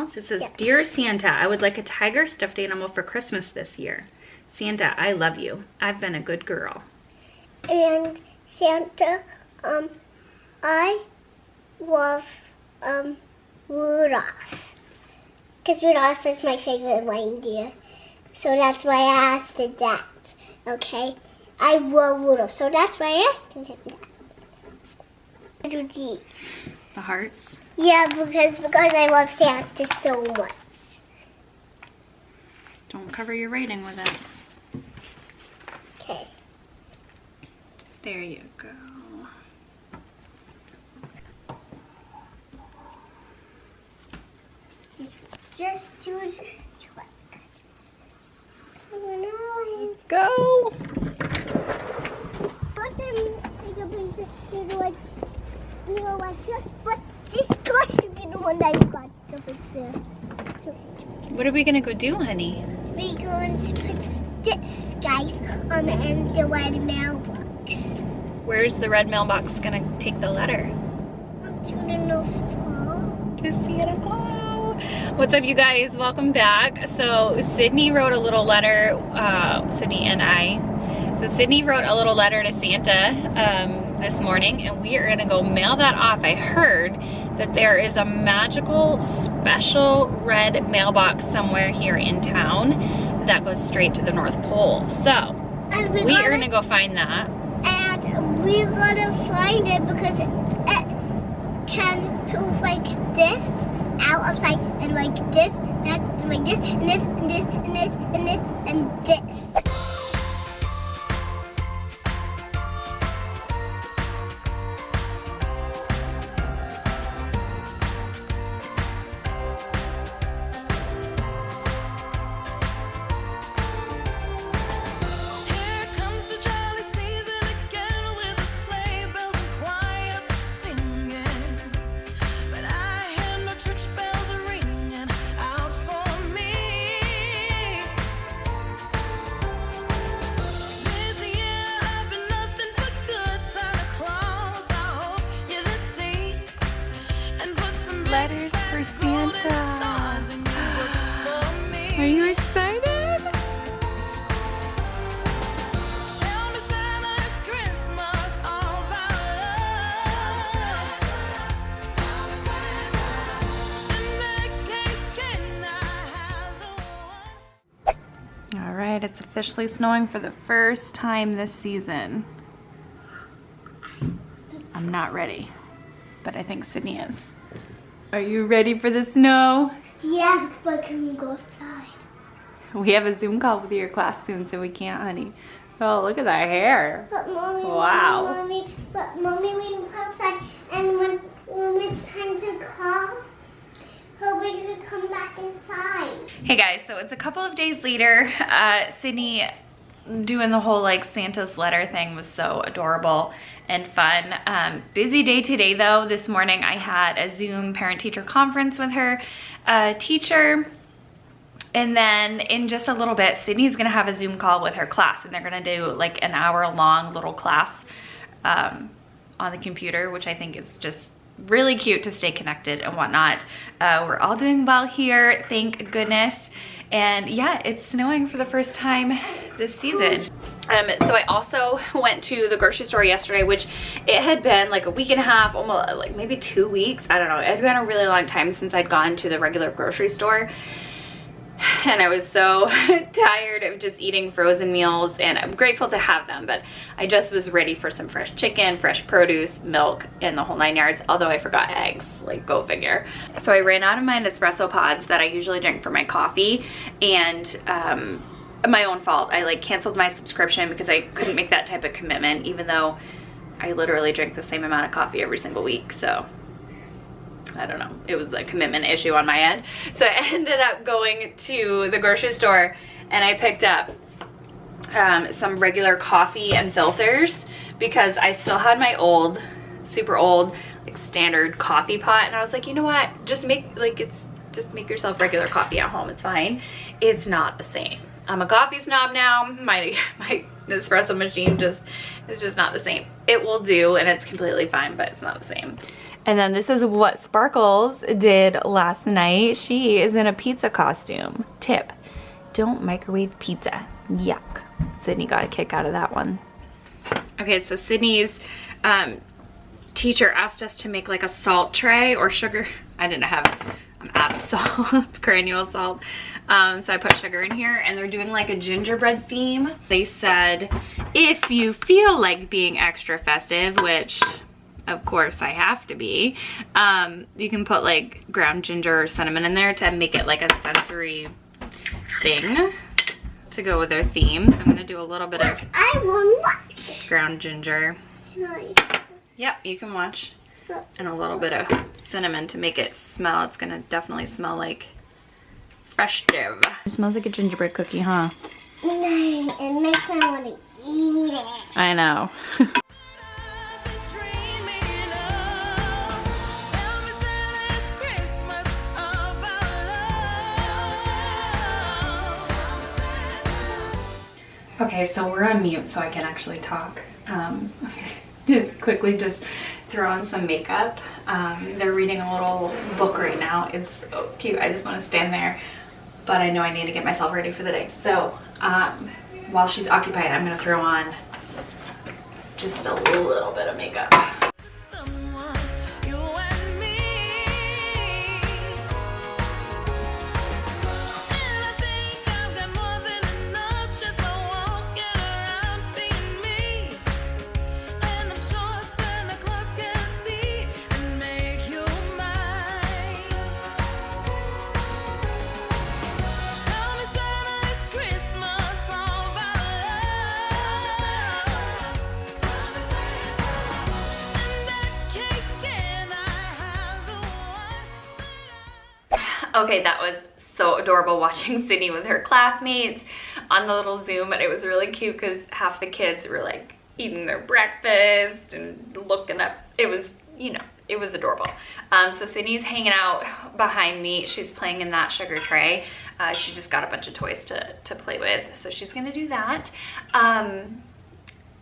animals? It says, Dear Santa, I would like a tiger stuffed animal for Christmas this year. Santa, I love you. I've been a good girl. And Santa, I love Rudolph. Because Rudolph is my favorite reindeer. So that's why I asked it that. Okay? I love Rudolph, so that's why I asked him that. Do these. The hearts? Yeah, because I love Santa so much. Don't cover your rating with it. Okay. There you go. Just do the trick. Let's go. But this got to be the one that you got to put there. What are we gonna go do, honey? We're going to put this, guys, on the end of the red mailbox. Where's the red mailbox gonna take the letter? Up to the North Pole. To Santa Claus. What's up, you guys? Welcome back. So Sydney wrote a little letter, Sydney and I. So Sydney wrote a little letter to Santa this morning, and we are gonna go mail that off. I heard that there is a magical special red mailbox somewhere here in town that goes straight to the North Pole. So we are gonna go find that. And we're gonna find it because it can prove like this, out upside, and like this, that, and like this, and this, and this, and this, and this, and this. Letters for Santa. Are you excited? All right, it's officially snowing for the first time this season. I'm not ready, but I think Sydney is. Are you ready for the snow? Yeah, but can we go outside? We have a Zoom call with your class soon, so we can't, honey. Oh, look at that hair. But mommy, wow. mommy, we can go outside, and when it's time to call, so we can come back inside. Hey guys, so it's a couple of days later. Sydney doing the whole like Santa's letter thing was so adorable and fun. Busy day today though. This morning I had a Zoom parent-teacher conference with her teacher, and then in just a little bit Sydney's gonna have a Zoom call with her class, and they're gonna do like an hour-long little class on the computer, which I think is just really cute to stay connected and whatnot. We're all doing well here, thank goodness. And yeah, it's snowing for the first time this season. So I also went to the grocery store yesterday, which it had been like a week and a half, almost like maybe 2 weeks. I don't know. It had been a really long time since I'd gone to the regular grocery store. And I was so tired of just eating frozen meals, and I'm grateful to have them, but I just was ready for some fresh chicken, fresh produce, milk, and the whole 9 yards, although I forgot eggs, like go figure. So I ran out of my Nespresso pods that I usually drink for my coffee, and my own fault. I like canceled my subscription because I couldn't make that type of commitment, even though I literally drink the same amount of coffee every single week. So I don't know, it was a commitment issue on my end. So I ended up going to the grocery store and I picked up some regular coffee and filters because I still had my old, super old, like standard coffee pot, and I was like, you know what, just make yourself regular coffee at home, it's fine. It's not the same. I'm a coffee snob now. My espresso machine is just not the same. It will do and it's completely fine, but it's not the same. And then this is what Sparkles did last night. She is in a pizza costume. Tip, don't microwave pizza. Yuck. Sydney got a kick out of that one. Okay, so Sydney's teacher asked us to make like a salt tray or sugar. I didn't have it. I'm out of salt. It's granule salt. So I put sugar in here and they're doing like a gingerbread theme. They said, if you feel like being extra festive, which of course I have to be, you can put like ground ginger or cinnamon in there to make it like a sensory thing to go with their theme. So I'm gonna do a little bit of ground ginger. Yep, you can watch. And a little bit of cinnamon to make it smell. It's gonna definitely smell like festive. It smells like a gingerbread cookie, huh? It makes me want to eat it. I know. Okay, so we're on mute so I can actually talk. Just quickly throw on some makeup. They're reading a little book right now. It's so cute. I just want to stand there, but I know I need to get myself ready for the day. So while she's occupied, I'm gonna throw on just a little bit of makeup. Okay, that was so adorable watching Sydney with her classmates on the little Zoom, and it was really cute because half the kids were like eating their breakfast and looking up. It was, you know, it was adorable. So Sydney's hanging out behind me. She's playing in that sugar tray. She just got a bunch of toys to play with, so she's gonna do that.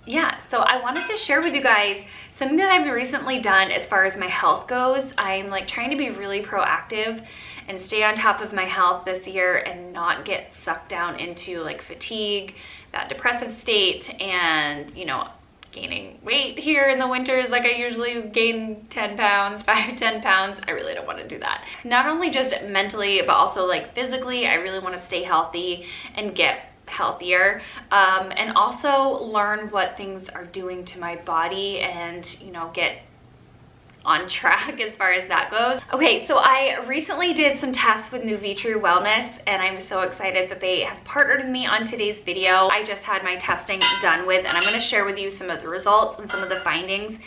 Yeah, so I wanted to share with you guys something that I've recently done as far as my health goes. I'm like trying to be really proactive and stay on top of my health this year and not get sucked down into like fatigue, that depressive state, and, you know, gaining weight here in the winters. Like I usually gain 10 pounds, 5 to 10 pounds. I really don't want to do that. Not only just mentally, but also like physically, I really want to stay healthy and get healthier, and also learn what things are doing to my body and, you know, get on track as far as that goes. Okay, so I recently did some tests with Nuvitru Wellness, and I'm so excited that they have partnered with me on today's video. I just had my testing done with, and I'm going to share with you some of the results and some of the findings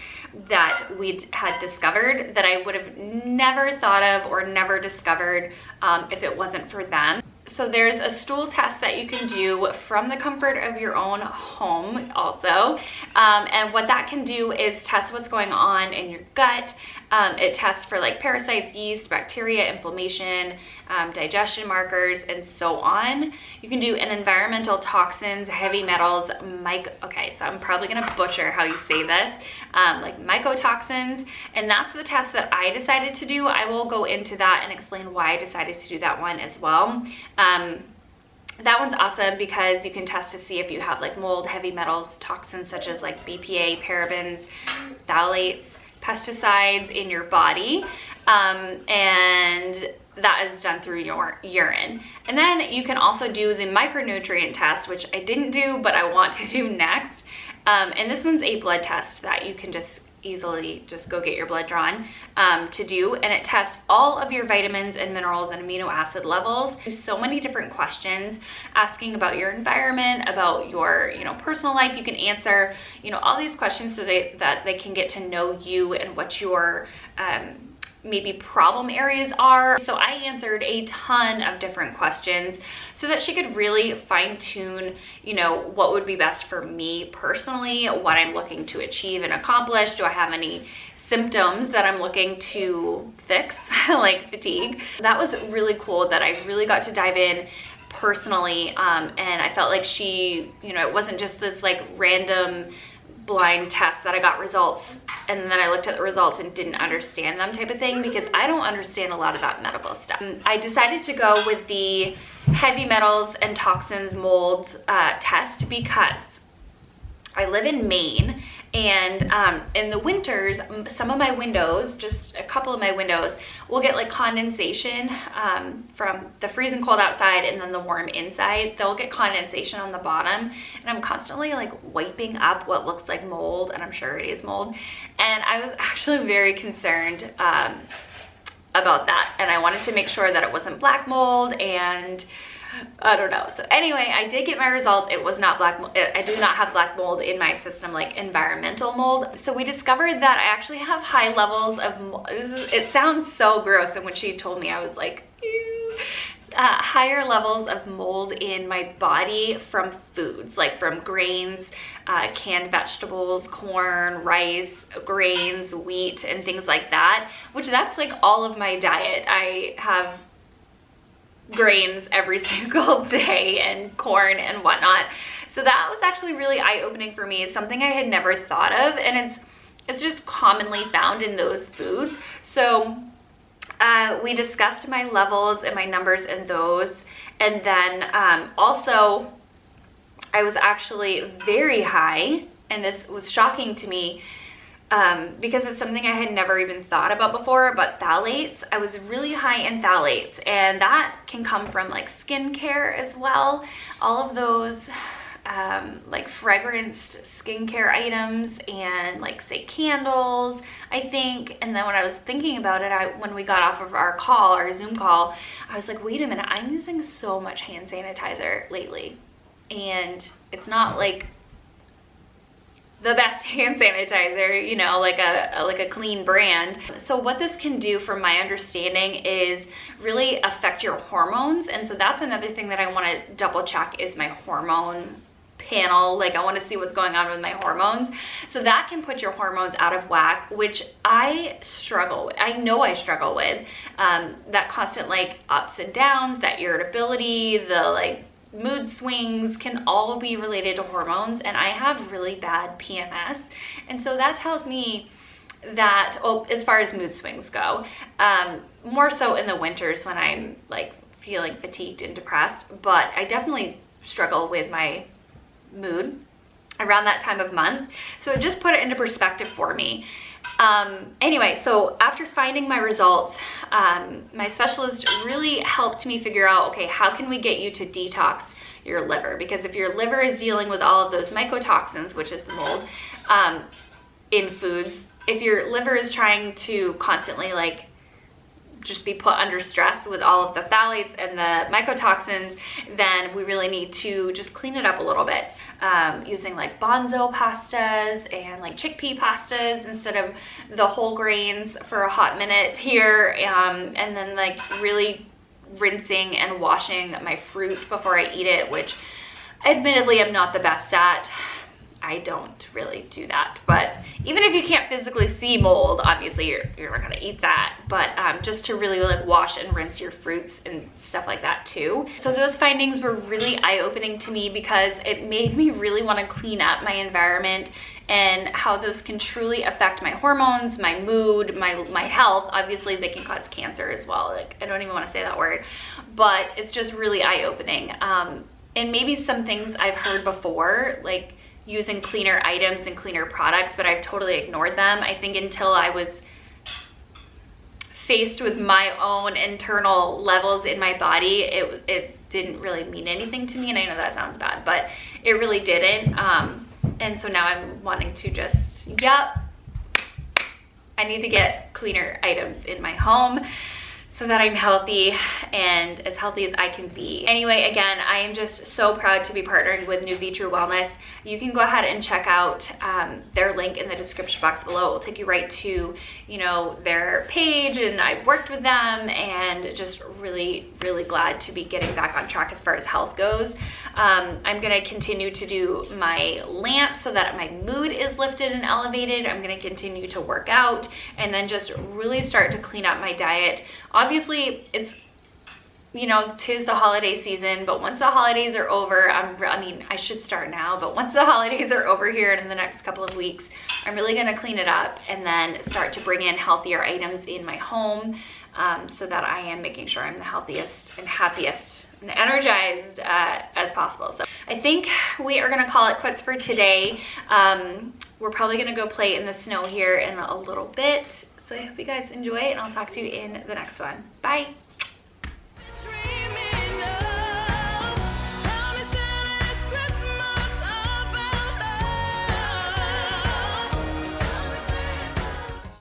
that we had discovered that I would have never thought of or never discovered if it wasn't for them. So there's a stool test that you can do from the comfort of your own home also. And what that can do is test what's going on in your gut. It tests for like parasites, yeast, bacteria, inflammation, digestion markers, and so on. You can do an environmental toxins, heavy metals, okay, so I'm probably gonna butcher how you say this, like mycotoxins, and that's the test that I decided to do. I will go into that and explain why I decided to do that one as well. That one's awesome because you can test to see if you have like mold, heavy metals, toxins such as like BPA, parabens, phthalates, pesticides in your body, and that is done through your urine. And then you can also do the micronutrient test, which I didn't do, but I want to do next. And this one's a blood test that you can just easily just go get your blood drawn to do, and it tests all of your vitamins and minerals and amino acid levels. There's so many different questions asking about your environment, about your, you know, personal life. You can answer, you know, all these questions so that they can get to know you and what your maybe problem areas are. So I answered a ton of different questions so that she could really fine tune, you know, what would be best for me personally, what I'm looking to achieve and accomplish. Do I have any symptoms that I'm looking to fix, like fatigue? That was really cool that I really got to dive in personally, and I felt like she, you know, it wasn't just this like random blind test that I got results and then I looked at the results and didn't understand them type of thing, because I don't understand a lot of that medical stuff. I decided to go with the heavy metals and toxins mold test because I live in Maine, and in the winters, some of my windows, just a couple of my windows, will get like condensation from the freezing cold outside and then the warm inside. They'll get condensation on the bottom, and I'm constantly like wiping up what looks like mold, and I'm sure it is mold. And I was actually very concerned about that, and I wanted to make sure that it wasn't black mold, and I don't know. So anyway, I did get my results. It was not black mold. I do not have black mold in my system, like environmental mold. So we discovered that I actually have high levels of mold. It sounds so gross, and when she told me, I was like, ew. Higher levels of mold in my body from foods, like from grains, canned vegetables, corn, rice, grains, wheat, and things like that, which that's like all of my diet. I have grains every single day and corn and whatnot. So that was actually really eye-opening for me. It's something I had never thought of, and it's just commonly found in those foods. So we discussed my levels and my numbers in those, and then also I was actually very high, and this was shocking to me because it's something I had never even thought about before, but phthalates. I was really high in phthalates, and that can come from like skincare as well. All of those like fragranced skincare items, and like say candles, I think. And then when I was thinking about it, when we got off of our Zoom call, I was like, wait a minute, I'm using so much hand sanitizer lately, and it's not like the best hand sanitizer, you know, like a clean brand. So what this can do, from my understanding, is really affect your hormones. And so that's another thing that I want to double check is my hormone panel. Like, I want to see what's going on with my hormones. So that can put your hormones out of whack, which I struggle with. I know I struggle with that constant like ups and downs, that irritability, the like mood swings can all be related to hormones, and I have really bad PMS. And so that tells me that, oh, as far as mood swings go, more so in the winters when I'm like feeling fatigued and depressed, but I definitely struggle with my mood around that time of month. So just put it into perspective for me. Anyway, so after finding my results, my specialist really helped me figure out, okay, how can we get you to detox your liver? Because if your liver is dealing with all of those mycotoxins, which is the mold, in foods, if your liver is trying to constantly like just be put under stress with all of the phthalates and the mycotoxins, then we really need to just clean it up a little bit, using like bonzo pastas and like chickpea pastas instead of the whole grains for a hot minute here, and then like really rinsing and washing my fruit before I eat it, which admittedly I'm not the best at. I don't really do that, but even if you can't physically see mold, obviously you're not gonna eat that, but just to really like wash and rinse your fruits and stuff like that too. So those findings were really eye-opening to me, because it made me really want to clean up my environment and how those can truly affect my hormones, my mood, my health. Obviously they can cause cancer as well. Like, I don't even want to say that word, but it's just really eye-opening. And maybe some things I've heard before, like using cleaner items and cleaner products, but I've totally ignored them. I think until I was faced with my own internal levels in my body, it didn't really mean anything to me. And I know that sounds bad, but it really didn't. And so now I'm wanting to just, yep, I need to get cleaner items in my home so that I'm healthy, and as healthy as I can be. Anyway, again, I am just so proud to be partnering with New Vitru Wellness. You can go ahead and check out their link in the description box below. It will take you right to, you know, their page, and I've worked with them, and just really, really glad to be getting back on track as far as health goes. I'm gonna continue to do my lamp so that my mood is lifted and elevated. I'm gonna continue to work out, and then just really start to clean up my diet. Obviously, it's you know, 'tis the holiday season, but once the holidays are over, I mean, I should start now, but once the holidays are over here in the next couple of weeks, I'm really gonna clean it up and then start to bring in healthier items in my home, so that I am making sure I'm the healthiest and happiest and energized as possible. So I think we are gonna call it quits for today. We're probably gonna go play in the snow here in a little bit. So I hope you guys enjoy it, and I'll talk to you in the next one. Bye.